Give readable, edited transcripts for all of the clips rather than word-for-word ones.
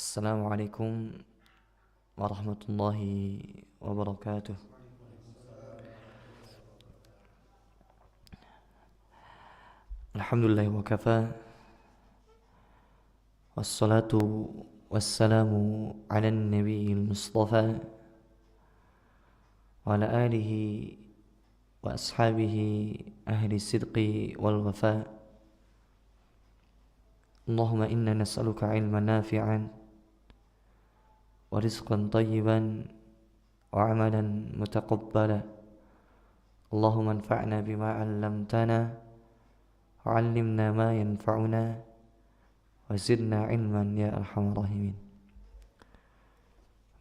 Assalamualaikum warahmatullahi wabarakatuh. Alhamdulillah wa kafa. Wassalatu wassalamu ala nabiyil mustafa wa ala alihi wa ashabihi ahli sidqi wal wafa. Allahumma inna nas'aluka ilman nafi'an wa rizqan tayyiban wa amalan mutaqabbala. Allahumma anfa'na bima 'allamtana wa 'allimna ma yanfa'una wa zidna ilman ya arhamar rahimin.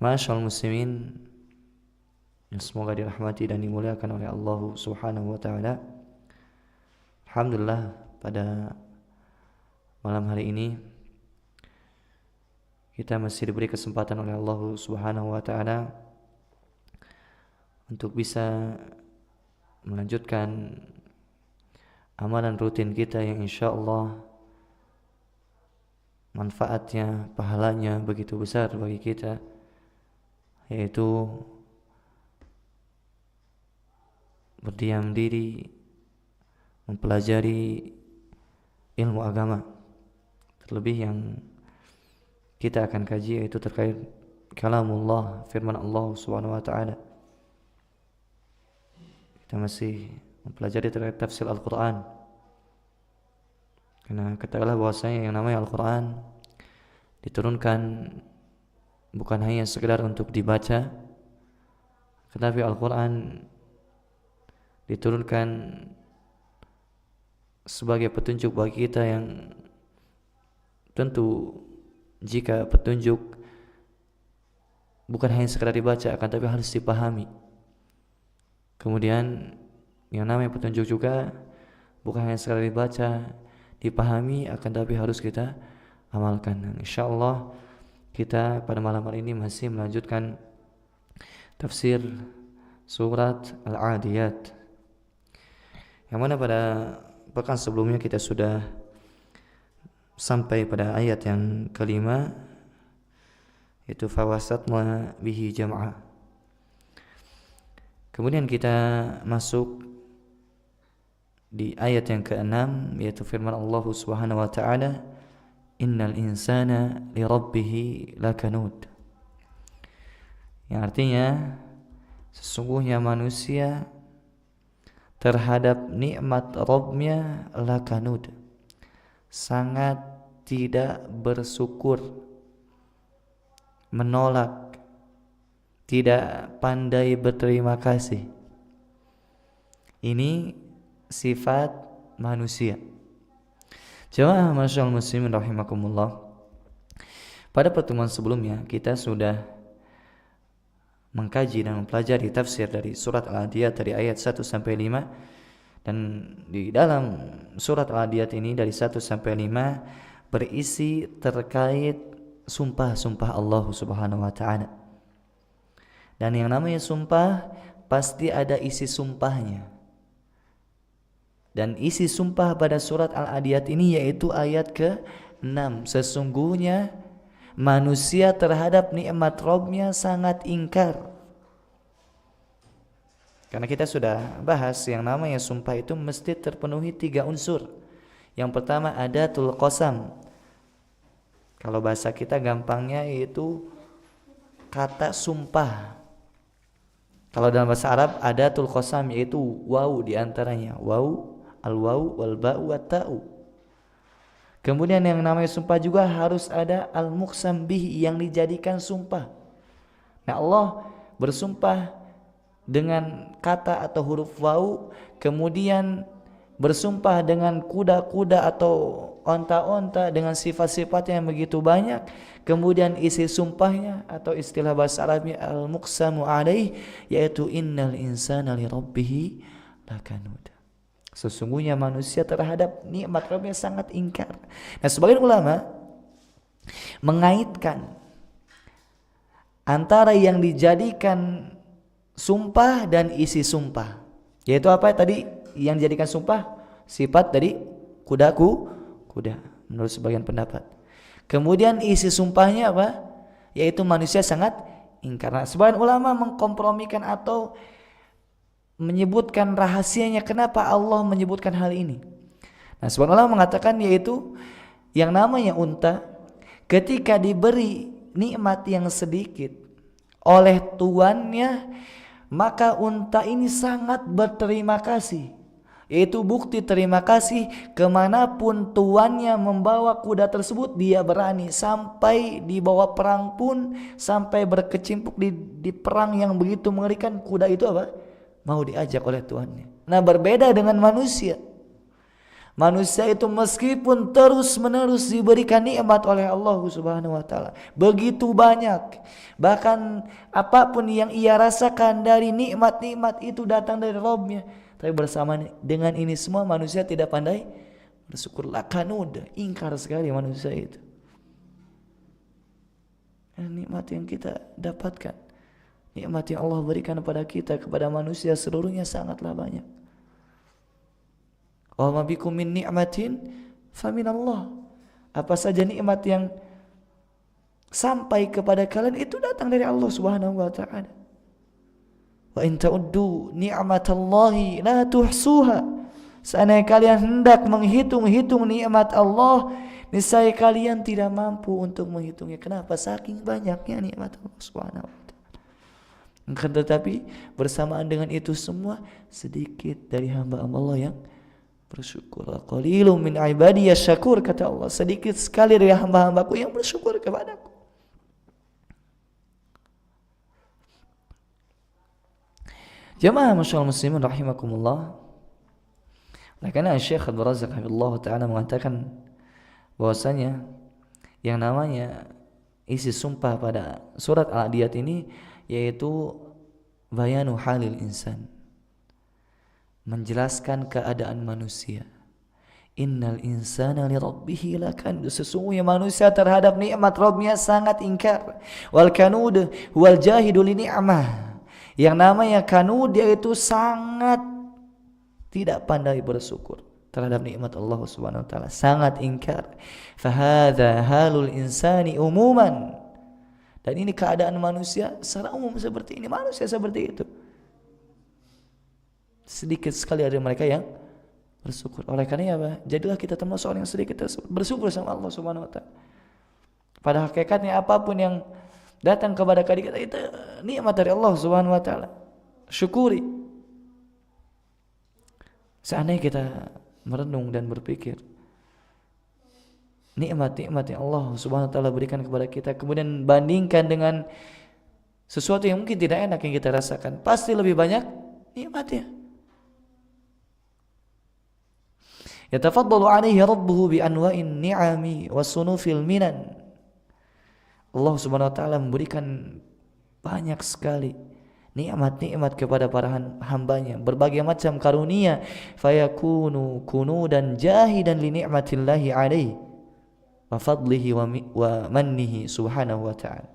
Ma'asyiral muslimin yang semoga dirahmati dan dimuliakan oleh Allah Subhanahu wa taala. Alhamdulillah, pada malam hari ini kita masih diberi kesempatan oleh Allah Subhanahu wa taala untuk bisa melanjutkan amalan rutin kita yang insyaallah manfaatnya, pahalanya begitu besar bagi kita, yaitu berdiam diri mempelajari ilmu agama. Terlebih yang kita akan kaji yaitu terkait kalamullah, firman Allah Subhanahu wa taala. Kita masih mempelajari terkait tafsir Al-Qur'an. Karena ketahuilah bahwasanya yang namanya Al-Qur'an diturunkan bukan hanya sekedar untuk dibaca, tetapi Al-Qur'an diturunkan sebagai petunjuk bagi kita yang tentu jika petunjuk bukan hanya sekedar dibaca akan tapi harus dipahami. Kemudian yang namanya petunjuk juga bukan hanya sekedar dibaca, dipahami akan tapi harus kita amalkan. Dan insyaallah kita pada malam hari ini masih melanjutkan tafsir surat Al-Adiyat, yang mana pada pekan sebelumnya kita sudah sampai pada ayat yang kelima, yaitu fawasatna bihi jam'a. Kemudian kita masuk di ayat yang keenam, yaitu firman Allah Subhanahu wa taala, innal insana li rabbih lakanud, yang artinya sesungguhnya manusia terhadap nikmat Rabbnya lakanud, sangat tidak bersyukur, menolak, tidak pandai berterima kasih. Ini sifat manusia. Jemaah masyaallah muslimin rahimakumullah. Pada pertemuan sebelumnya kita sudah mengkaji dan mempelajari tafsir dari surat Al-Adiyat dari ayat 1 sampai 5. Dan di dalam surat Al-Adiyat ini dari 1 sampai 5 berisi terkait sumpah-sumpah Allah Subhanahu wa taala. Dan yang namanya sumpah pasti ada isi sumpahnya. Dan isi sumpah pada surat Al-Adiyat ini yaitu ayat ke-6. Sesungguhnya manusia terhadap nikmat Rabbnya sangat ingkar. Karena kita sudah bahas yang namanya sumpah itu mesti terpenuhi 3 unsur. Yang pertama adatul qasam. Kalau bahasa kita gampangnya yaitu kata sumpah. Kalau dalam bahasa Arab adatul qasam yaitu waw di antaranya. Waw, al-waw wal ba'u wat ta'u. Kemudian yang namanya sumpah juga harus ada al-muqsam bih yang dijadikan sumpah. Nah, Allah bersumpah dengan kata atau huruf waw, kemudian bersumpah dengan kuda-kuda atau onta-onta dengan sifat-sifatnya yang begitu banyak, kemudian isi sumpahnya atau istilah bahasa Arabnya al-muqsamu alaih yaitu innal insana li rabbih lakanud. Sesungguhnya manusia terhadap nikmat Rabbnya sangat ingkar. Nah, sebagian ulama mengaitkan antara yang dijadikan sumpah dan isi sumpah, yaitu apa tadi yang dijadikan sumpah? Sifat dari kuda menurut sebagian pendapat. Kemudian isi sumpahnya apa? Yaitu manusia sangat ingkar. Nah, sebagian ulama mengkompromikan atau menyebutkan rahasianya kenapa Allah menyebutkan hal ini. Nah, sebagian ulama mengatakan yaitu yang namanya unta ketika diberi nikmat yang sedikit oleh tuannya, maka unta ini sangat berterima kasih. Yaitu bukti terima kasih, kemanapun tuannya membawa kuda tersebut dia berani, sampai dibawa perang pun, sampai berkecimpung di perang yang begitu mengerikan, kuda itu apa? Mau diajak oleh tuannya. Nah, berbeda dengan manusia. Manusia itu meskipun terus-menerus diberikan nikmat oleh Allah Subhanahu wa taala, begitu banyak, bahkan apapun yang ia rasakan dari nikmat-nikmat itu datang dari Rabb-nya, tapi bersama dengan ini semua manusia tidak pandai bersyukur. Lakanud, ingkar sekali manusia itu. Nikmat yang kita dapatkan, nikmat yang Allah berikan kepada kita, kepada manusia seluruhnya sangatlah banyak. Wa ma bikum min ni'matin faminallah. Apa saja nikmat yang sampai kepada kalian itu datang dari Allah Subhanahu wa taala. Wa in ta'uddu ni'matallahi la tuhsuha. Seandainya kalian hendak menghitung-hitung nikmat Allah, niscaya kalian tidak mampu untuk menghitungnya. Kenapa? Saking banyaknya nikmat Allah Subhanahu wa taala. Tetapi bersamaan dengan itu semua, sedikit dari hamba Allah yang bersyukur. Qalilum min ibadiyas syakur, kata Allah, sedikit sekali dari hamba-hambaku yang bersyukur kepadaku. Jamaah masyaallah muslimin rahimakumullah. Oleh karena Syekh Abdul Razak hafizallahu taala mengatakan bahwasanya yang namanya isi sumpah pada surat Al-Adiyat ini yaitu bayanu halil insan, menjelaskan keadaan manusia. Innal insana li rabbih lakanud, sesungguhnya manusia terhadap nikmat Rabbnya sangat ingkar. Wal kanud wal jahidu li ni'mah, yang namanya kanud yaitu sangat tidak pandai bersyukur terhadap nikmat Allah Subhanahu wa taala, sangat ingkar. Fahadha halul insani umuman, dan ini keadaan manusia secara umum seperti ini, manusia seperti itu. Sedikit sekali ada mereka yang bersyukur. Oleh karena apa? Jadilah kita termasuk orang yang sedikit bersyukur sama Allah Subhanahu wa taala. Pada hakikatnya apapun yang datang kepada kita itu nikmat dari Allah Subhanahu wa taala. Syukuri. Seandainya kita merenung dan berpikir nikmat-nikmat yang Allah Subhanahu wa taala berikan kepada kita, kemudian bandingkan dengan sesuatu yang mungkin tidak enak yang kita rasakan, pasti lebih banyak nikmatnya. Yatafaddalu alaihi rabbuhu bi anwa'in ni'ami wa sunufil minan. Allah Subhanahu wa taala memberikan banyak sekali nikmat-nikmat kepada para hambanya, berbagai macam karunia. Fayakunu kunudan jahidan li ni'matillahi alaihi wa fadlihi wa mannihi subhanahu wa ta'ala.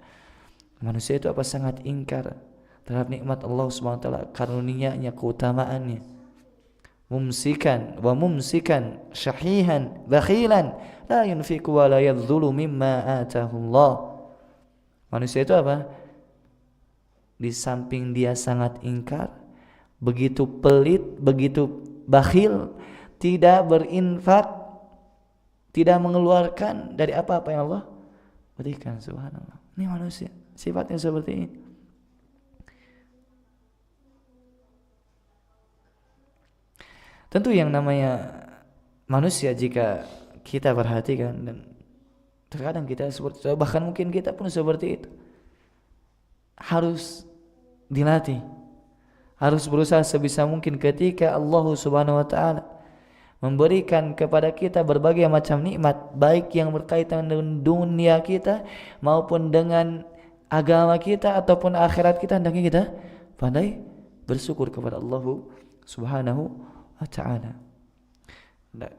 Manusia itu apa? Sangat ingkar terhadap nikmat Allah Subhanahu wa taala, karunia-Nya, keutamaannya. Mumsikan syahihan bakhilan la yunfiqu wa la yadhulu mimma atahu Allah. Manusia itu apa? Di samping dia sangat ingkar, begitu pelit, begitu bakhil, tidak berinfak, tidak mengeluarkan dari apa-apa yang Allah berikan. Subhanallah. Ini manusia sifatnya seperti ini. Tentu yang namanya manusia, jika kita perhatikan, dan terkadang kita seperti itu, bahkan mungkin kita pun seperti itu, harus dilatih, harus berusaha sebisa mungkin ketika Allah Subhanahu wa taala memberikan kepada kita berbagai macam nikmat, baik yang berkaitan dengan dunia kita maupun dengan agama kita ataupun akhirat kita, hendaknya kita pandai bersyukur kepada Allah Subhanahu wa ta'ala.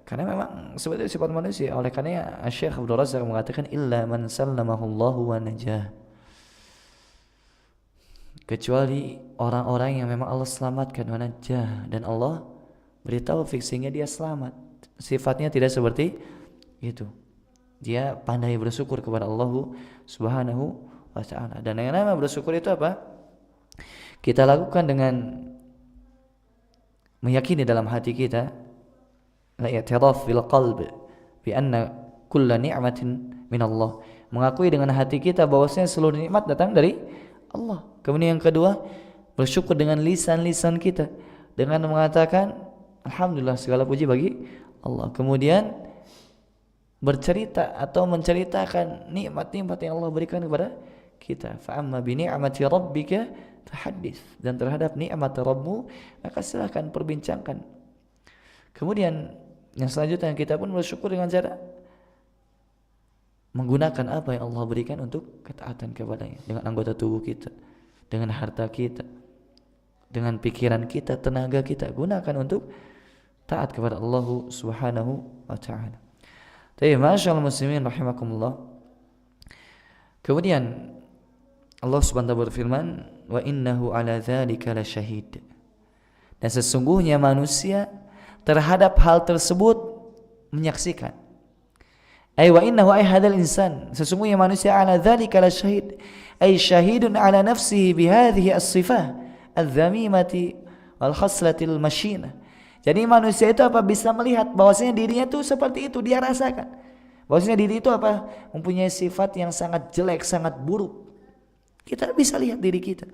Karena memang seperti sifat manusia. Oleh karena Syekh Abdul Razak mengatakan illa man sallamahu Allahu wa najah, kecuali orang-orang yang memang Allah selamatkan, wa najah, dan Allah beritahu sehingga dia selamat. Sifatnya tidak seperti itu. Dia pandai bersyukur kepada Allah Subhanahu wa ta'ala. Dan yang namanya bersyukur itu apa? Kita lakukan dengan meyakini dalam hati kita, la i'tiraf bil qalb bi anna kulla ni'matin min Allah. Mengakui dengan hati kita bahwasanya seluruh nikmat datang dari Allah. Kemudian yang kedua, bersyukur dengan lisan-lisan kita dengan mengatakan alhamdulillah, segala puji bagi Allah. Kemudian bercerita atau menceritakan nikmat-nikmat yang Allah berikan kepada kita. Fa amma bi ni'mati rabbika fahaddits. Dan terhadap nikmat Rabbmu maka silakan perbincangkan. Kemudian yang selanjutnya kita pun bersyukur dengan cara menggunakan apa yang Allah berikan untuk ketaatan kepadanya, dengan anggota tubuh kita, dengan harta kita, dengan pikiran kita, tenaga kita, gunakan untuk taat kepada Allah Subhanahu wa ta'ala. Tapi masyaallah muslimin rahimakumullah. Kemudian Allah Subhanahu wa ta'ala berfirman, wa innahu ala dzalika lasyahid. Dan sesungguhnya manusia terhadap hal tersebut menyaksikan. Ay wa innahu ay hadzal insan, sesungguhnya manusia ala dzalika lasyahid, ay syahidun ala nafsihi bihadhihi as-sifah adz-dzamimati wal khaslatil mashinah. Jadi manusia itu apa? Bisa melihat bahwasanya dirinya itu seperti itu, dia rasakan. Bahwasanya diri itu apa? Mempunyai sifat yang sangat jelek, sangat buruk. Kita bisa lihat diri kita.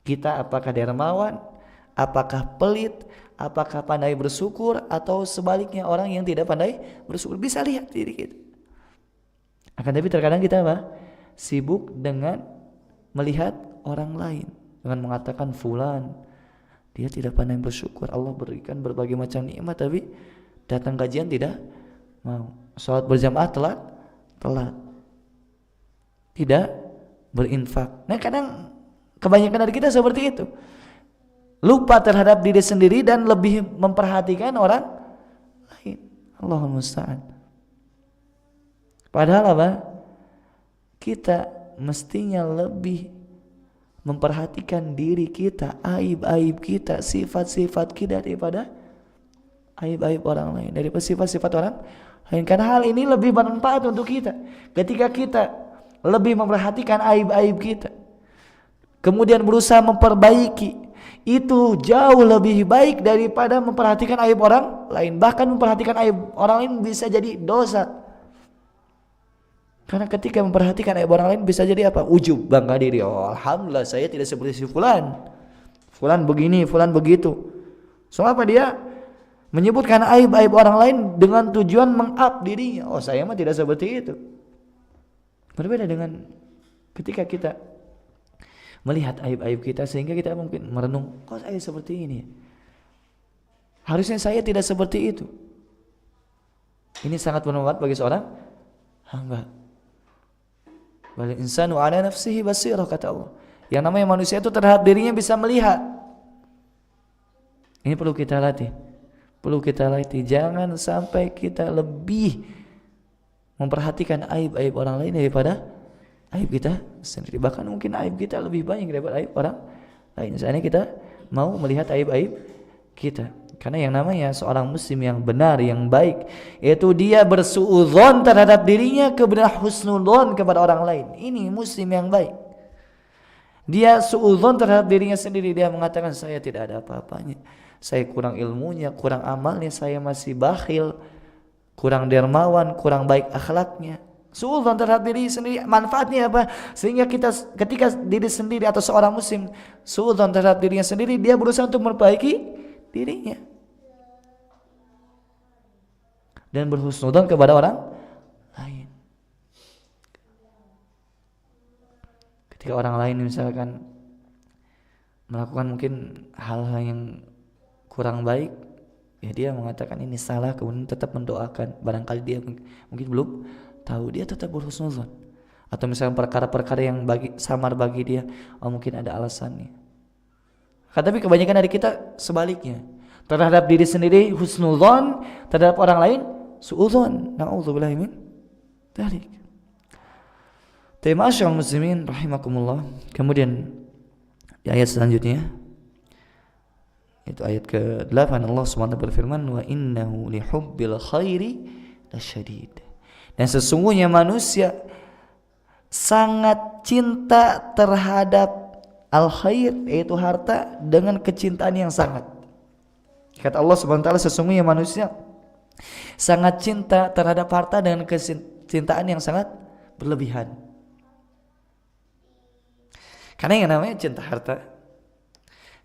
Kita apakah dermawan, apakah pelit, apakah pandai bersyukur, atau sebaliknya orang yang tidak pandai bersyukur. Bisa lihat diri kita. Akan tapi terkadang kita apa? Sibuk dengan melihat orang lain, dengan mengatakan fulan dia tidak pandai bersyukur, Allah berikan berbagai macam nikmat tapi datang kajian tidak mau, salat berjamaah telat, tidak berinfak. Nah kadang kebanyakan dari kita seperti itu, lupa terhadap diri sendiri dan lebih memperhatikan orang lain. Allahul musta'an. Padahal apa? Kita mestinya lebih memperhatikan diri kita, aib-aib kita, sifat-sifat kita daripada aib-aib orang lain, daripada sifat-sifat orang lain. Karena hal ini lebih bermanfaat untuk kita. Ketika kita lebih memperhatikan aib-aib kita, kemudian berusaha memperbaiki, itu jauh lebih baik daripada memperhatikan aib orang lain. Bahkan memperhatikan aib orang lain bisa jadi dosa. Karena ketika memperhatikan aib orang lain bisa jadi apa? Ujub, bangga diri. Oh, alhamdulillah saya tidak seperti si fulan. Fulan begini, fulan begitu. So apa dia menyebutkan aib-aib orang lain dengan tujuan meng-up dirinya. Oh, saya mah tidak seperti itu. Berbeda dengan ketika kita melihat aib-aib kita sehingga kita mungkin merenung, kok saya seperti ini? Harusnya saya tidak seperti itu. Ini sangat bermanfaat bagi seorang hamba. Wal insanu ala nafsihi basirah, kata Allah. Yang namanya manusia itu terhadap dirinya bisa melihat. Ini perlu kita latih. Perlu kita latih. Jangan sampai kita lebih memperhatikan aib-aib orang lain daripada aib kita sendiri. Bahkan mungkin aib kita lebih banyak daripada aib orang lain. Misalnya kita mau melihat aib-aib kita. Karena yang namanya seorang muslim yang benar, yang baik, yaitu dia bersuudzon terhadap dirinya, kemudian husnudzon kepada orang lain. Ini muslim yang baik. Dia suudzon terhadap dirinya sendiri. Dia mengatakan saya tidak ada apa-apanya, saya kurang ilmunya, kurang amalnya, saya masih bakhil, kurang dermawan, kurang baik akhlaknya. Suudzon terhadap diri sendiri. Manfaatnya apa? Sehingga kita ketika diri sendiri atau seorang muslim suudzon terhadap dirinya sendiri, dia berusaha untuk memperbaiki dirinya dan berhusnudzon kepada orang lain. Ketika orang lain misalkan melakukan mungkin hal-hal yang kurang baik, ya dia mengatakan ini salah, kemudian tetap mendoakan. Barangkali dia mungkin belum tahu, dia tetap berhusnudzon. Atau misalkan perkara-perkara yang samar bagi dia, oh mungkin ada alasannya. Tapi kebanyakan dari kita sebaliknya, terhadap diri sendiri husnudzon, terhadap orang lain suudzon. Na'udzubillahi min dzalik. Ma'asyiral muslimin rahimakumullah. Kemudian di ayat selanjutnya, itu ayat ke-8, Allah SWT berfirman, wa innahu lihubbil khairi lasyadid. Dan sesungguhnya manusia sangat cinta terhadap al-khair, yaitu harta, dengan kecintaan yang sangat. Kata Allah Subhanahu wa taala, sesungguhnya manusia sangat cinta terhadap harta dengan kecintaan yang sangat berlebihan. Karena yang namanya cinta harta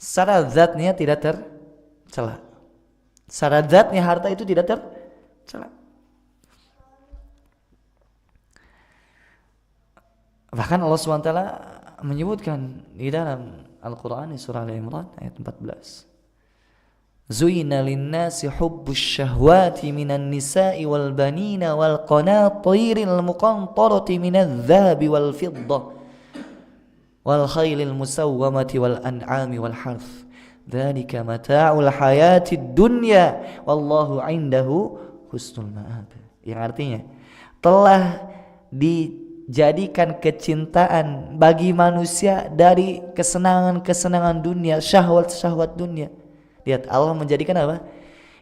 secara zatnya tidak tercela. Secara zatnya harta itu tidak tercela. Bahkan Allah SWT menyebutkan di dalam Al-Quran surah Al-Imran ayat 14. Zuyina linnasi hubbus syahwati minan nisa'i wal banina wal qanatiril muqantarati minadh dhahabi wal fiddah wal khaylil musawwamati wal an'ami wal harth. Dzalika mata'ul hayatid dunya wallahu 'indahu husnul ma'ab. Yang artinya telah dijadikan kecintaan bagi manusia dari kesenangan-kesenangan dunia, syahwat-syahwat dunia. Lihat, Allah menjadikan apa?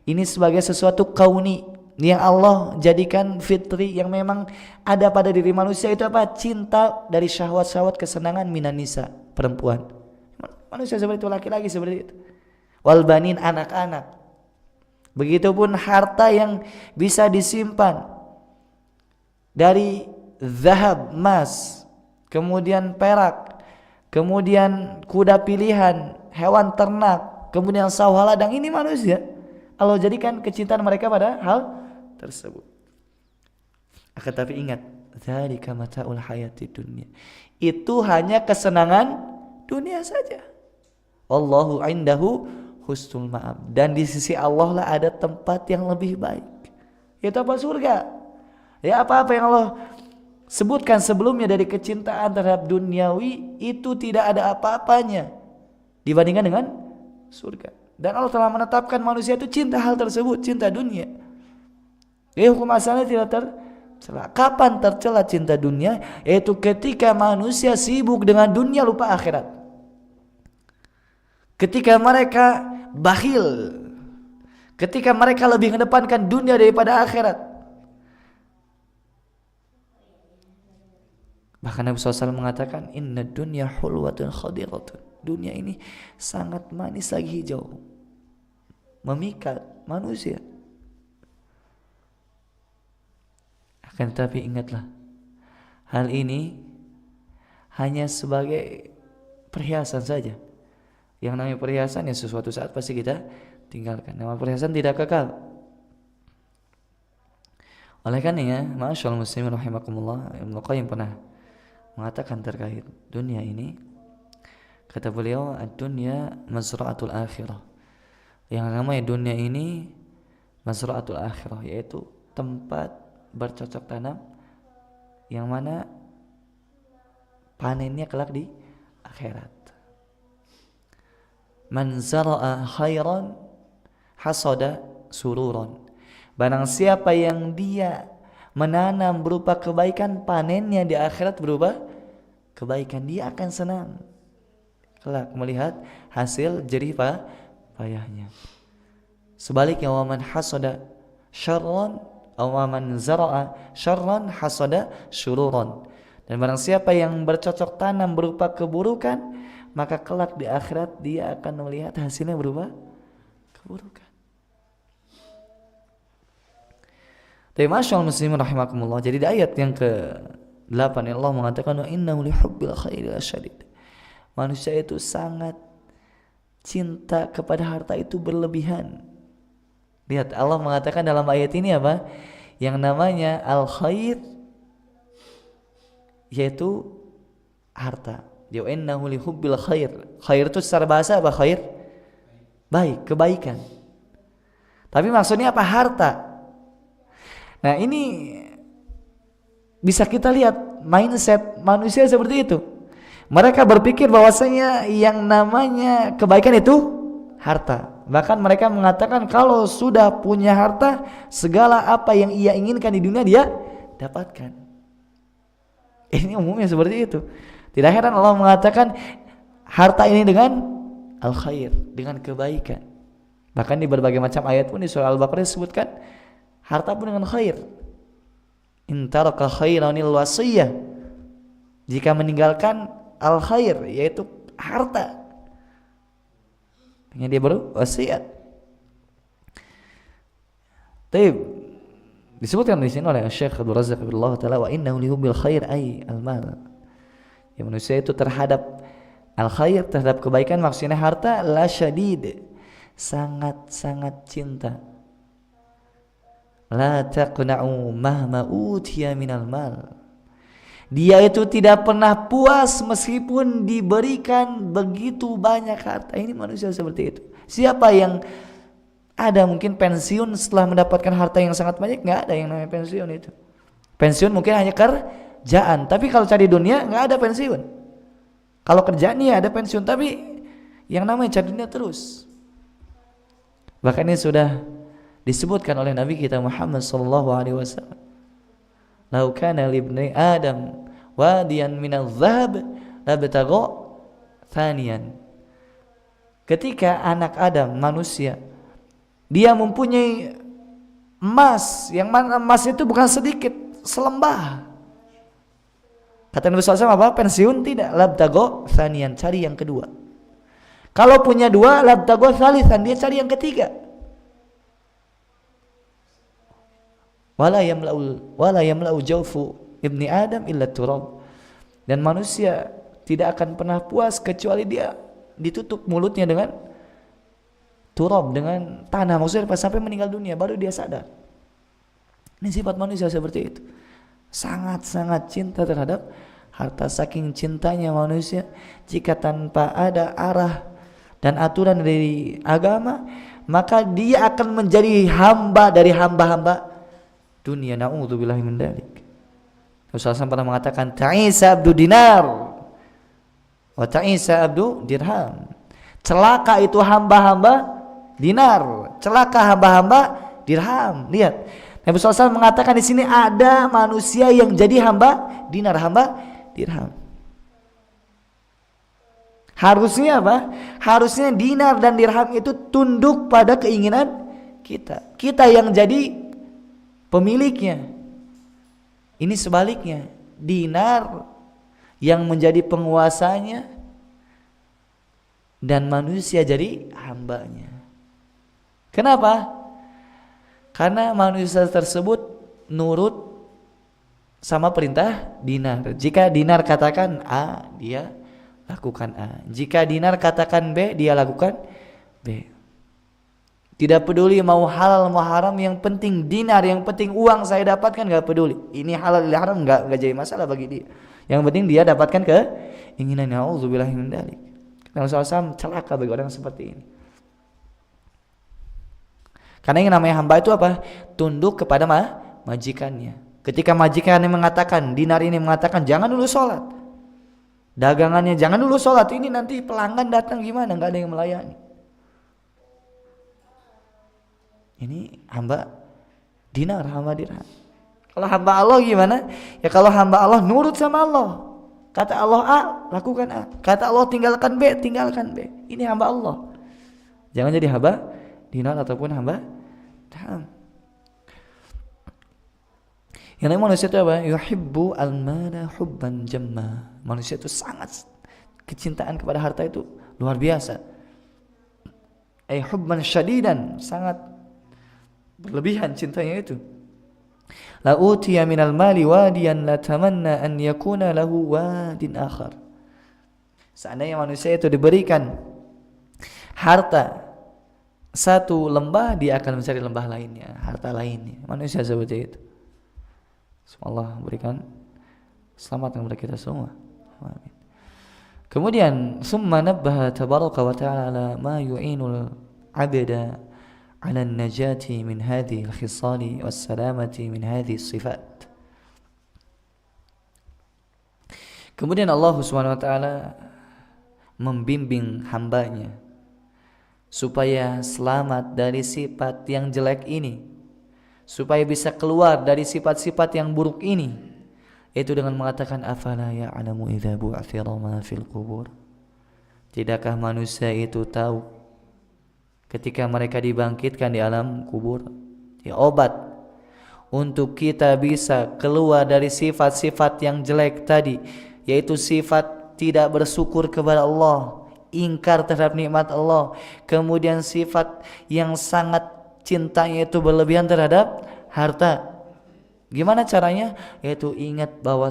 Ini sebagai sesuatu kauni yang Allah jadikan fitri, yang memang ada pada diri manusia. Itu apa? Cinta dari syahwat-syahwat, kesenangan minan nisa, perempuan. Manusia seperti itu, laki-laki seperti itu. Wal banin, anak-anak. Begitupun harta yang bisa disimpan dari zahab, emas, kemudian perak, kemudian kuda pilihan, hewan ternak, kemudian sawah ladang. Ini manusia Allah jadikan kecintaan mereka pada hal tersebut. Akan tapi ingat, dzalika mata'ul hayatid dunya. Itu hanya kesenangan dunia saja. Wallahu 'indahu husnul ma'ab. Dan di sisi Allah lah ada tempat yang lebih baik. Yaitu apa? Surga. Ya, apa-apa yang Allah sebutkan sebelumnya dari kecintaan terhadap duniawi itu tidak ada apa-apanya dibandingkan dengan surga. Dan Allah telah menetapkan manusia itu cinta hal tersebut, cinta dunia. Hukum asalnya tidak tercela. Kapan tercela cinta dunia? Yaitu ketika manusia sibuk dengan dunia, lupa akhirat. Ketika mereka bakhil, ketika mereka lebih mengedepankan dunia daripada akhirat. Bahkan Nabi SAW mengatakan, inna dunya hulwatun khadiratun. Dunia ini sangat manis lagi hijau, memikat manusia. Akan tetapi ingatlah, hal ini hanya sebagai perhiasan saja. Yang namanya perhiasan ya sesuatu saat pasti kita tinggalkan. Nama perhiasan tidak kekal. Oleh karenanya, ma'asyiral muslimin rahimakumullah, Ibnu Qayyim pernah mengatakan terkait dunia ini, kata beliau, ad-dunya mazra'atul akhirah. Yang namanya dunia ini mazra'atul akhirah, yaitu tempat bercocok tanam yang mana panennya kelak di akhirat. Man zara'a khairan hasada sururan. Barang siapa yang dia menanam berupa kebaikan, panennya di akhirat berupa kebaikan, dia akan senang kelak melihat hasil jerih payahnya. Sebaliknya, wa man hasada syarran aw man zara'a syarran hasada syururan. Dan barang siapa yang bercocok tanam berupa keburukan, maka kelak di akhirat dia akan melihat hasilnya berupa keburukan. Tapi masyaallah muslimin rahimakumullah. Jadi di ayat yang ke-8 Allah mengatakan, wa innahu lihubbil khairi lasyadid. Manusia itu sangat cinta kepada harta itu berlebihan. Lihat, Allah mengatakan dalam ayat ini apa? Yang namanya al-khair, yaitu harta. Wa innahu lihubbil khair. Khair itu secara bahasa apa? Khair, baik, kebaikan. Tapi maksudnya apa? Harta. Nah, ini bisa kita lihat mindset manusia seperti itu. Mereka berpikir bahwasanya yang namanya kebaikan itu harta. Bahkan mereka mengatakan kalau sudah punya harta, segala apa yang ia inginkan di dunia dia dapatkan. Ini umumnya seperti itu. Tidak heran Allah mengatakan harta ini dengan al-khair, dengan kebaikan. Bahkan di berbagai macam ayat pun di surah Al-Baqarah disebutkan harta pun dengan khair. In taraka khairanil wasiyah, jika meninggalkan al khair yaitu harta, dia berwasiat. Taib disebutkan di sini oleh Syekh Abdul Razak rahimahullah taala, wa innahu lihubbil khair ay al mal. Ya, manusia itu terhadap al khair, terhadap kebaikan, maksudnya harta, la syadid, sangat-sangat cinta. La taqna'u mahma utiya minal mal. Dia itu tidak pernah puas meskipun diberikan begitu banyak harta. Ini manusia seperti itu. Siapa yang ada mungkin pensiun setelah mendapatkan harta yang sangat banyak? Nggak ada yang namanya pensiun itu. Pensiun mungkin hanya kerjaan, tapi kalau cari dunia nggak ada pensiun. Kalau kerjaan ya ada pensiun, tapi yang namanya cari dunia terus. Bahkan ini sudah disebutkan oleh Nabi kita Muhammad sallallahu alaihi wasallam, "Lau kana li ibni Adam wadiyan minadh dhahab labtagha thaniyan." Ketika anak Adam, manusia, dia mempunyai emas, yang mana emas itu bukan sedikit, selembah. Kata Nabi SAW apa? Pensiun tidak, labtagha thaniyan, cari yang kedua. Kalau punya dua, labtagha thalithan, dia cari yang ketiga. Wala yamla'u jawfu ibni Adam illa turab. Dan manusia tidak akan pernah puas kecuali dia ditutup mulutnya dengan turab, dengan tanah. Maksudnya pas sampai meninggal dunia baru dia sadar. Ini sifat manusia seperti itu. Sangat-sangat cinta terhadap harta. Saking cintanya manusia, jika tanpa ada arah dan aturan dari agama, maka dia akan menjadi hamba dari hamba-hamba dunia. Na'udzubillahi min dzalik. Rasulullah pernah mengatakan, ta'isa abdu dinar wa ta'isa abdu dirham. Celaka itu hamba-hamba dinar, celaka hamba-hamba dirham. Lihat, Nabi SAW mengatakan di sini ada manusia yang jadi hamba dinar, hamba dirham. Harusnya apa? Harusnya dinar dan dirham itu tunduk pada keinginan kita. Kita yang jadi pemiliknya. Ini sebaliknya, dinar yang menjadi penguasanya dan manusia jadi hambanya. Kenapa? Karena manusia tersebut nurut sama perintah dinar. Jika dinar katakan A, dia lakukan A. Jika dinar katakan B, dia lakukan B. Tidak peduli mau halal mau haram, yang penting dinar, yang penting uang saya dapatkan, gak peduli. Ini halal ini haram gak jadi masalah bagi dia. Yang penting dia dapatkan keinginannya. Auzubillahi min dzalik. Rasulullah SAW celaka bagi orang seperti ini. Karena yang namanya hamba itu apa? Tunduk kepada majikannya. Ketika majikannya mengatakan, dinar ini mengatakan jangan dulu sholat, dagangannya jangan dulu sholat, ini nanti pelanggan datang gimana, gak ada yang melayani. Ini hamba dinar, hamba dirham. Kalau hamba Allah gimana? Ya kalau hamba Allah nurut sama Allah. Kata Allah A, lakukan A. Kata Allah tinggalkan B, tinggalkan B. Ini hamba Allah. Jangan jadi hamba dinar ataupun hamba dirham. Yang namanya manusia itu apa? Yuhibbu al-mala hubban jamma. Manusia itu sangat kecintaan kepada harta itu luar biasa. Hubban syadidan, sangat berlebihan cintanya itu. La utiya minal mali wadiyan la tamanna an yakuna lahu wadin akhar. Seandainya manusia itu diberikan harta satu lembah, dia akan mencari lembah lainnya, harta lainnya. Manusia seperti itu. Semoga Allah berikan selamat kepada kita semua. Amin. Kemudian summa nabbaha tabaraka wa ta'ala ma yu'inul 'abda على النجاة من هذه الخصال والسلامة من هذه الصفات. Kemudian Allah Subhanahu wa taala membimbing hambanya supaya selamat dari sifat yang jelek ini, supaya bisa keluar dari sifat-sifat yang buruk ini, itu dengan mengatakan afala ya'lamu idza bu'thira ma fil qubur. Tidakkah manusia itu tahu ketika mereka dibangkitkan di alam kubur, ya obat untuk kita bisa keluar dari sifat-sifat yang jelek tadi, yaitu sifat tidak bersyukur kepada Allah, ingkar terhadap nikmat Allah, kemudian sifat yang sangat cintanya itu berlebihan terhadap harta. Gimana caranya? Yaitu ingat bahwa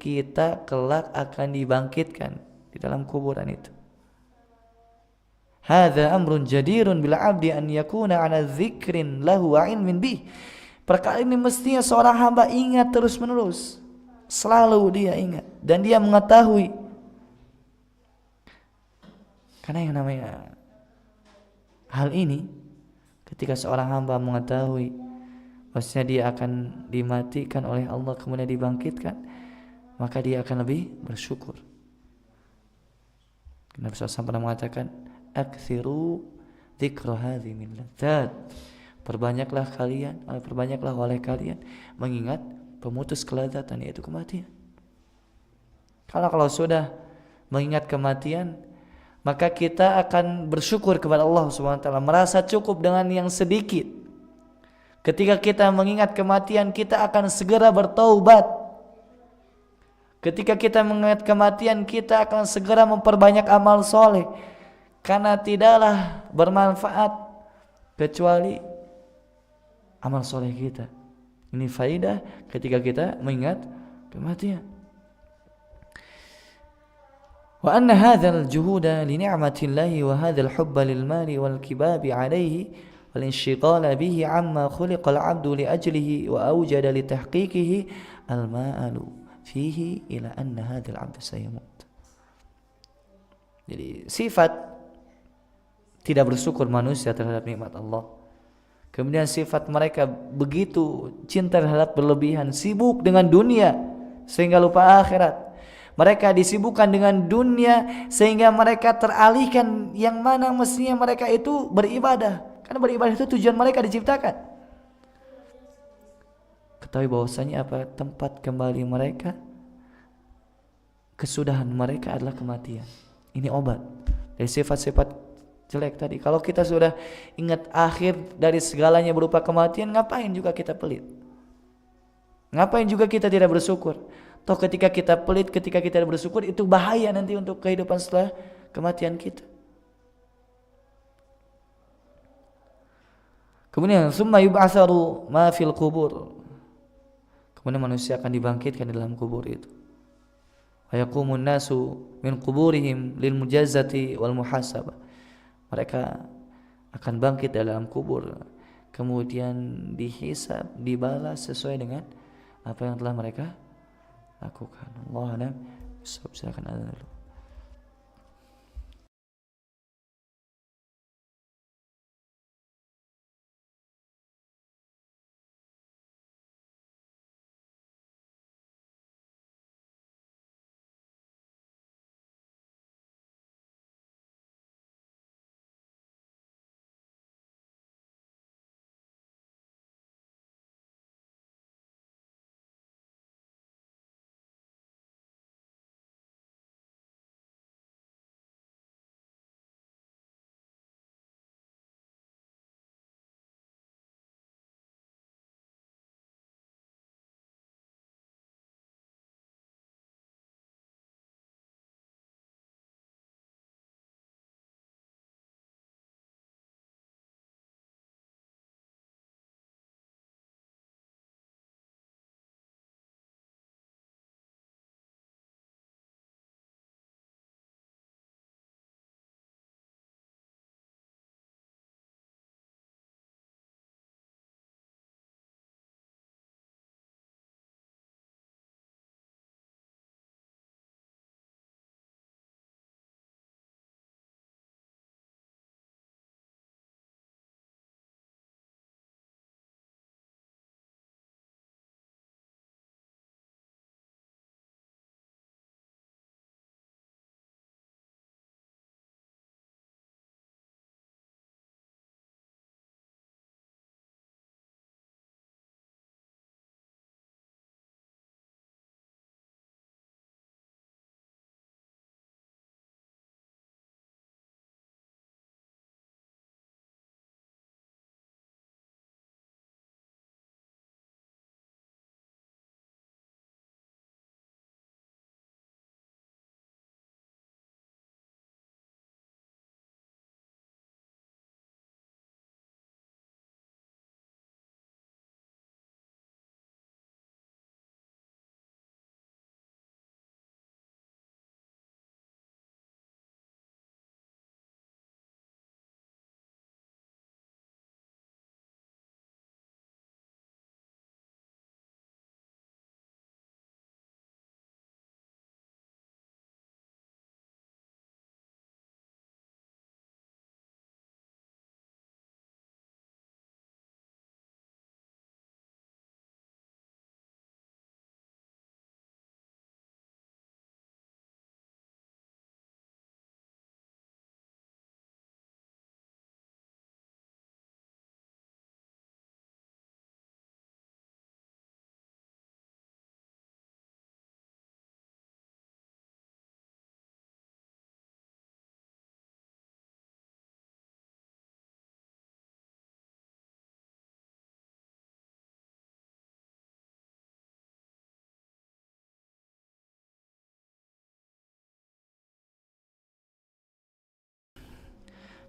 kita kelak akan dibangkitkan di dalam kuburan itu. Hadza amrun jadirun bil 'abdi an yakuna 'ala dzikrin lahu wa 'ilmin bih. Perkara ini mestinya seorang hamba ingat terus-menerus. Selalu dia ingat dan dia mengetahui. Karena yang namanya hal ini, ketika seorang hamba mengetahui bahwasanya dia akan dimatikan oleh Allah kemudian dibangkitkan, maka dia akan lebih bersyukur. Nabi SAW pernah mengatakan, "Aktsiru dzikra hadzi min ladzat." Perbanyaklah oleh kalian mengingat pemutus kelezatan, yaitu kematian. Kalau sudah mengingat kematian, maka kita akan bersyukur kepada Allah SWT, merasa cukup dengan yang sedikit. Ketika kita mengingat kematian, kita akan segera bertaubat. Ketika kita mengingat kematian, kita akan segera memperbanyak amal soleh, karena tidaklah bermanfaat kecuali amal soleh kita. Ini faidah ketika kita mengingat kematian. Wa anna hadzal juhuda li ni'matillahi wa hadzal hubba lil mali wal kibabi alayhi wal inshiqala bihi amma khuliqal 'abdu li ajlihi wa awjada li tahqiqihi al ma'alu fihi ila anna hadzal 'abdu sayamut. Jadi sifat tidak bersyukur manusia terhadap nikmat Allah. Kemudian sifat mereka begitu cinta terhadap berlebihan, sibuk dengan dunia sehingga lupa akhirat. Mereka disibukkan dengan dunia sehingga mereka teralihkan yang mana mestinya mereka itu beribadah. Karena beribadah itu tujuan mereka diciptakan. Ketahui bahwasanya apa tempat kembali mereka, kesudahan mereka adalah kematian. Ini obat dari sifat-sifat jelek tadi. Kalau kita sudah ingat akhir dari segalanya berupa kematian, ngapain juga kita pelit? Ngapain juga kita tidak bersyukur? Toh ketika kita pelit, ketika kita tidak bersyukur, itu bahaya nanti untuk kehidupan setelah kematian kita. Kemudian summa yub'atsaru ma fil qubur. Kemudian manusia akan dibangkitkan di dalam kubur itu. Wa yaqumun nasu min quburihim lil mujazzati wal muhasabah. Mereka akan bangkit dalam kubur, kemudian dihisab, dibalas sesuai dengan apa yang telah mereka lakukan. Allah a'lam. Silakan azan dulu.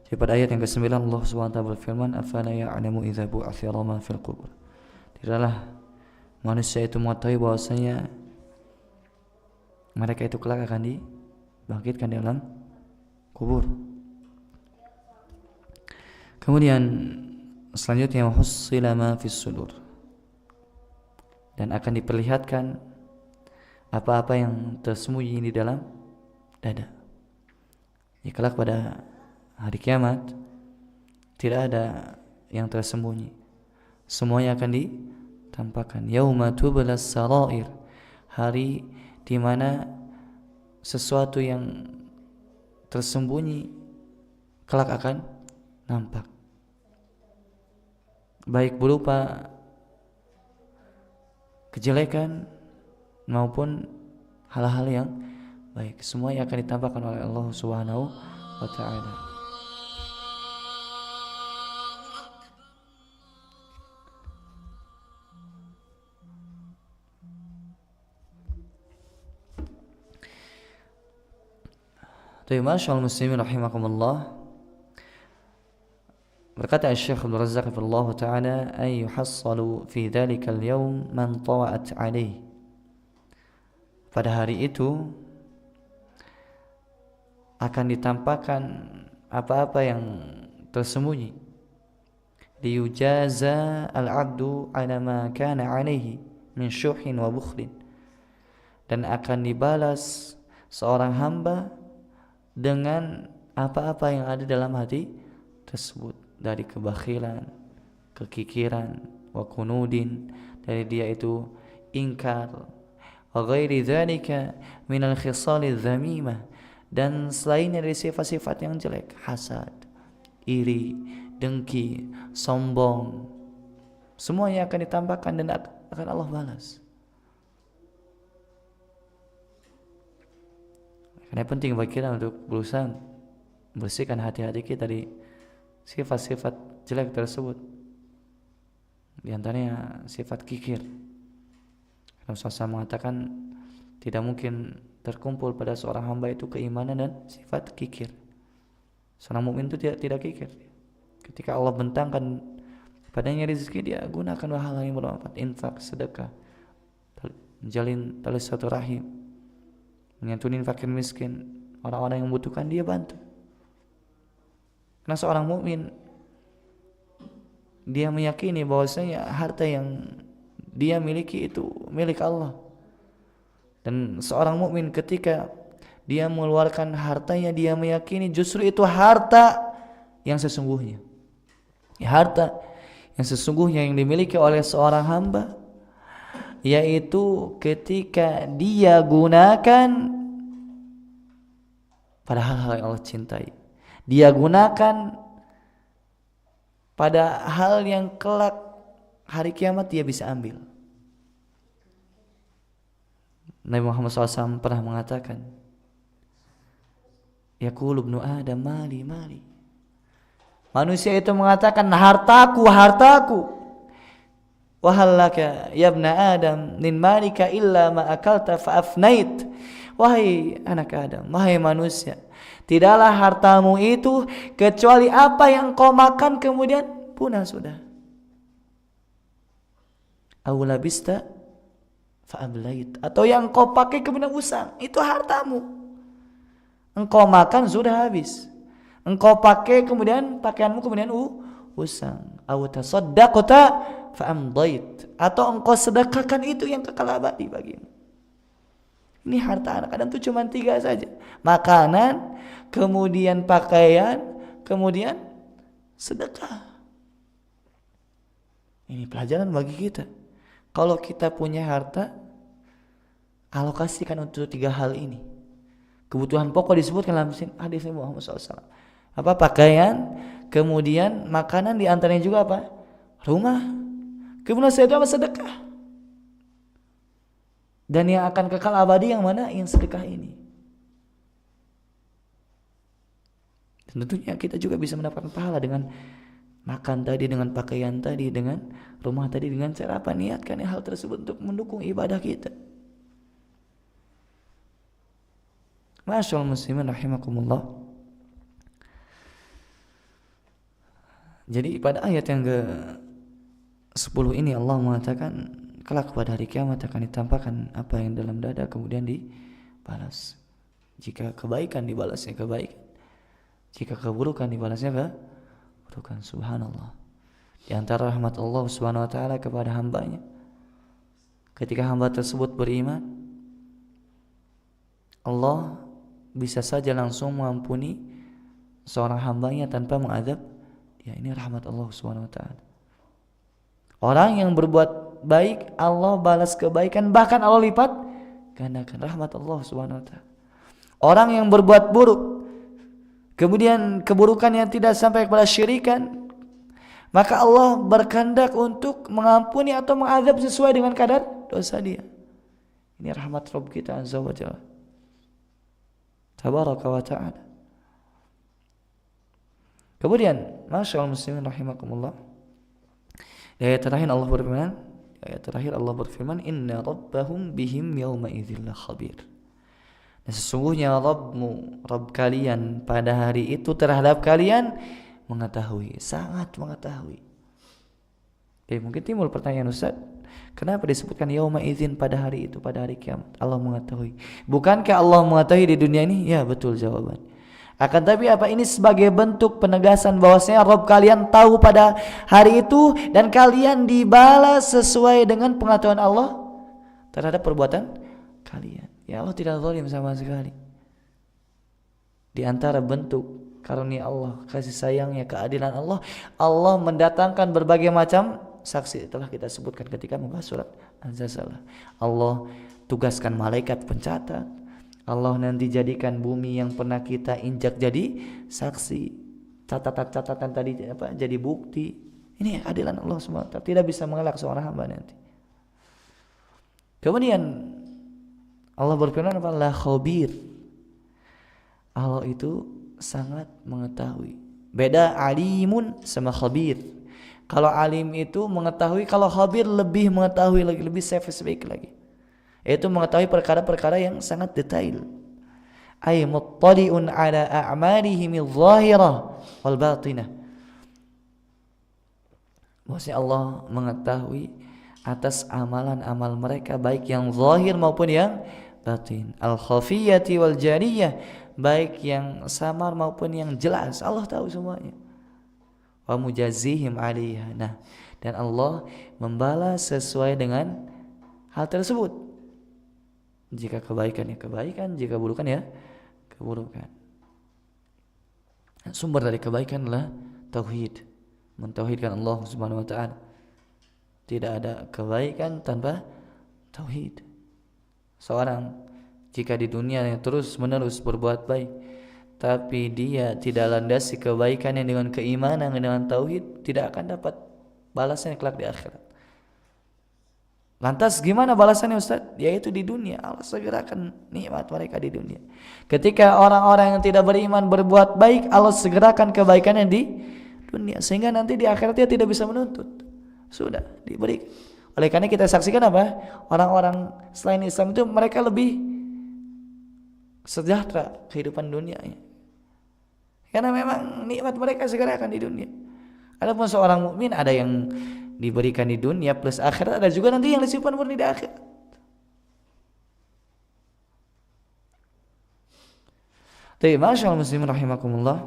Jadi pada ayat yang ke-9 Allah SWT berfirman, afala ya'lamu idza bu'athira ma fil qubur. Tidaklah manusia itu mengetahui bahwasanya mereka itu kelak akan dibangkitkan dalam kubur. Kemudian selanjutnya hussila ma fis sudur, dan akan diperlihatkan apa-apa yang tersembunyi di dalam dada. Ya, kelak pada hari kiamat tidak ada yang tersembunyi, semuanya akan ditampakkan. Yauma tublas sarair, hari di mana sesuatu yang tersembunyi kelak akan nampak, baik berupa kejelekan maupun hal-hal yang baik, semuanya akan ditampakkan oleh Allah Subhanahu wa taala. Tapi masyaallah muslimin rahimakumullah, berkata Syekh Abdul Razzaq Allah taala, ay yuhassalu fi dzalikal yaum man tawa'at alaihi. Pada hari itu akan ditampakkan apa-apa yang tersembunyi. Liyujaza al-'abdu 'ala ma kana 'alaihi min syuhin wa bukhlin, dan akan dibalas seorang hamba dengan apa-apa yang ada dalam hati tersebut, dari kebakhilan, kekikiran, wa kunudin, dari dia itu ingkar, wa ghairi dzalika minal khisalidz dzamimah, dan selainnya dari sifat-sifat yang jelek, hasad, iri, dengki, sombong, semuanya akan ditampakkan dan akan Allah balas. Karena penting bagi kita untuk berusaha membersihkan hati-hati kita dari sifat-sifat jelek tersebut. Di antaranya sifat kikir. Rasulullah mengatakan tidak mungkin terkumpul pada seorang hamba itu keimanan dan sifat kikir. Seorang mukmin itu tidak kikir. Ketika Allah bentangkan padanya rezeki, dia gunakan hal yang bermanfaat, infak, sedekah, menjalin tali silaturahim, menyantuni fakir miskin, orang-orang yang membutuhkan dia bantu. Karena seorang mukmin dia meyakini bahwasanya harta yang dia miliki itu milik Allah. Dan seorang mukmin ketika dia mengeluarkan hartanya, dia meyakini justru itu harta yang sesungguhnya. Ya, harta yang sesungguhnya yang dimiliki oleh seorang hamba, yaitu ketika dia gunakan pada hal-hal yang Allah cintai, dia gunakan pada hal yang kelak hari kiamat dia bisa ambil. Nabi Muhammad SAW pernah mengatakan, yaqulu ibnu Adam mali mali. Manusia itu mengatakan, hartaku, hartaku. Wa hal laka ya ibna Adam min malika illa ma akalta fa afnait. Wahai anak Adam, wahai manusia, tidaklah hartamu itu kecuali apa yang kau makan kemudian punah sudah. Aw labista fa ablait, atau yang kau pakai kemudian usang, itu hartamu. Engkau makan sudah habis, engkau pakai kemudian pakaianmu kemudian usang. Aw tasaddaqta fa amdait, atau engkau sedekahkan itu yang kekal abadi bagimu. Ini harta anak Adam itu cuma 3 saja. Makanan, kemudian pakaian, kemudian sedekah. Ini pelajaran bagi kita. Kalau kita punya harta, alokasikan untuk 3 hal ini. Kebutuhan pokok disebutkan dalam hadis Muhammad SAW. Apa? Pakaian, kemudian makanan, di antaranya juga apa? Rumah. Kemudian saya itu apa? Sedekah. Dan yang akan kekal abadi yang mana? Yang sedekah ini. Dan tentunya kita juga bisa mendapatkan pahala dengan makan tadi, dengan pakaian tadi, dengan rumah tadi, dengan cara apa? Niatkan hal tersebut untuk mendukung ibadah kita. Masyaallah muslimin rahimakumullah. Jadi pada ayat yang ke-10 ini Allah mengatakan kelak pada hari kiamat akan ditampakkan apa yang dalam dada kemudian dibalas. Jika kebaikan dibalasnya kebaikan, jika keburukan dibalasnya keburukan. Subhanallah. Di antara rahmat Allah Subhanahu wa taala kepada hambanya, ketika hamba tersebut beriman, Allah bisa saja langsung mengampuni seorang hambanya tanpa mengadab. Ya, ini rahmat Allah Subhanahu wa taala. Orang yang berbuat baik Allah balas kebaikan, bahkan Allah lipat gandakan, rahmat Allah Subhanahu wa taala. Orang yang berbuat buruk kemudian keburukan yang tidak sampai kepada syirikan, maka Allah berkehendak untuk mengampuni atau mengadab sesuai dengan kadar dosa dia. Ini rahmat Rabb kita azza wa jalla, tabaraka wa ta'ala. Kemudian masyaallah muslimin rahimakumullah, di ayat terakhir Allah berfirman, inna rabbahum bihim yawma idzil khabir. Dan sesungguhnya Rabbmu, Rabb kalian pada hari itu terhadap kalian mengetahui, sangat mengetahui. Mungkin timbul pertanyaan, Ustaz, kenapa disebutkan yauma idzin pada hari itu, pada hari kiamat? Allah mengetahui. Bukankah Allah mengetahui di dunia ini? Ya, betul jawaban. Akan tapi apa ini sebagai bentuk penegasan bahwasanya Rabb kalian tahu pada hari itu dan kalian dibalas sesuai dengan pengetahuan Allah terhadap perbuatan kalian. Ya, Allah tidak zalim sama sekali. Di antara bentuk karunia Allah, kasih sayangnya, keadilan Allah, Allah mendatangkan berbagai macam saksi. Telah kita sebutkan ketika membahas surat Az-Zalzalah. Allah tugaskan malaikat pencatat. Allah nanti jadikan bumi yang pernah kita injak jadi saksi. Catatan-catatan tadi jadi bukti. Ini keadilan Allah SWT. Tidak bisa mengelak seorang hamba nanti. Kemudian Allah berfirman, la khabir. Allah itu sangat mengetahui. Beda alimun sama khabir. Kalau alim itu mengetahui, kalau khabir lebih mengetahui lagi, lebih spesifik lagi. Yaitu mengetahui perkara-perkara yang sangat detail. Ay muttali'un ala a'malihim adh-dhahirah wal batinah. Maksudnya Allah mengetahui atas amalan-amal mereka, baik yang zahir maupun yang batin. Al-khafiyati wal jariyah, baik yang samar maupun yang jelas, Allah tahu semuanya. Wa mujazihim 'alaiha. Nah, dan Allah membalas sesuai dengan hal tersebut. Jika kebaikan ya kebaikan, jika keburukan ya keburukan. Sumber dari kebaikan adalah tauhid, mentauhidkan Allah Subhanahu wa taala. Tidak ada kebaikan tanpa tauhid. Seorang jika di dunia terus-menerus berbuat baik, tapi dia tidak landasi kebaikannya dengan keimanan, dengan tauhid, tidak akan dapat balasan kelak di akhirat. Lantas gimana balasannya, Ustaz? Yaitu di dunia. Allah segerakan nikmat mereka di dunia. Ketika orang-orang yang tidak beriman berbuat baik, Allah segerakan kebaikannya di dunia, sehingga nanti di akhirat dia tidak bisa menuntut. Sudah diberi. Oleh karena kita saksikan apa? Orang-orang selain Islam itu mereka lebih sejahtera kehidupan dunianya. Karena memang nikmat mereka segerakan di dunia. Adapun seorang mukmin ada yang diberikan di dunia plus akhirat, ada juga nanti yang disimpan murni di akhirat. Tapi masyaallah muslimin rahimakumullah,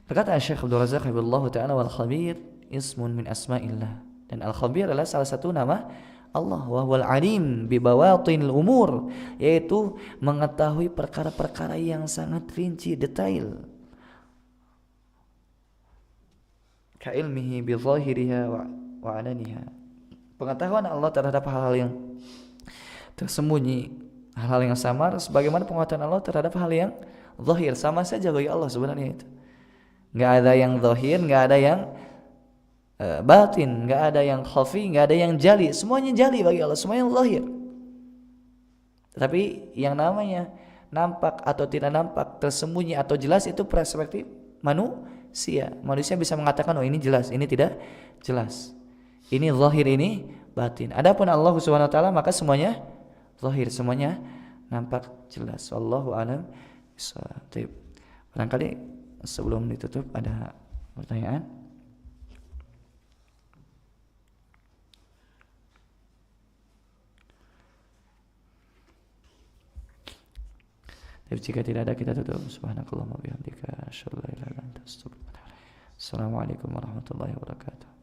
berkata Syekh Abdul Razak rahimahullahu ta'ala, wal khabir ismun min asma'illah. Dan al-khabir adalah salah satu nama Allah. Wa huwal alim bi bawatinil umur, yaitu mengetahui perkara-perkara yang sangat rinci, detail. Ka ilmihi bi zahiriha wa alaniha. Pengetahuan Allah terhadap hal-hal yang tersembunyi, hal-hal yang samar, sebagaimana pengetahuan Allah terhadap hal yang zahir. Sama saja bagi Allah sebenarnya itu. Enggak ada yang zahir, enggak ada yang batin, enggak ada yang khafi, enggak ada yang jali. Semuanya jali bagi Allah, semuanya zahir. Tapi yang namanya nampak atau tidak nampak, tersembunyi atau jelas, itu perspektif manusia bisa mengatakan, oh ini jelas, ini tidak jelas, ini zahir, ini batin. Adapun Allah Subhanahu wa taala maka semuanya zahir, semuanya nampak jelas. Wallahu a'lam bishawab. Barangkali sebelum ditutup ada Pertanyaan? Tapi jika tidak ada kita tutup. Subhanakallahumma bihamdika asyhadu an la ilaha illa anta astaghfiruka wa atubu ilaik. Assalamualaikum warahmatullahi wabarakatuh.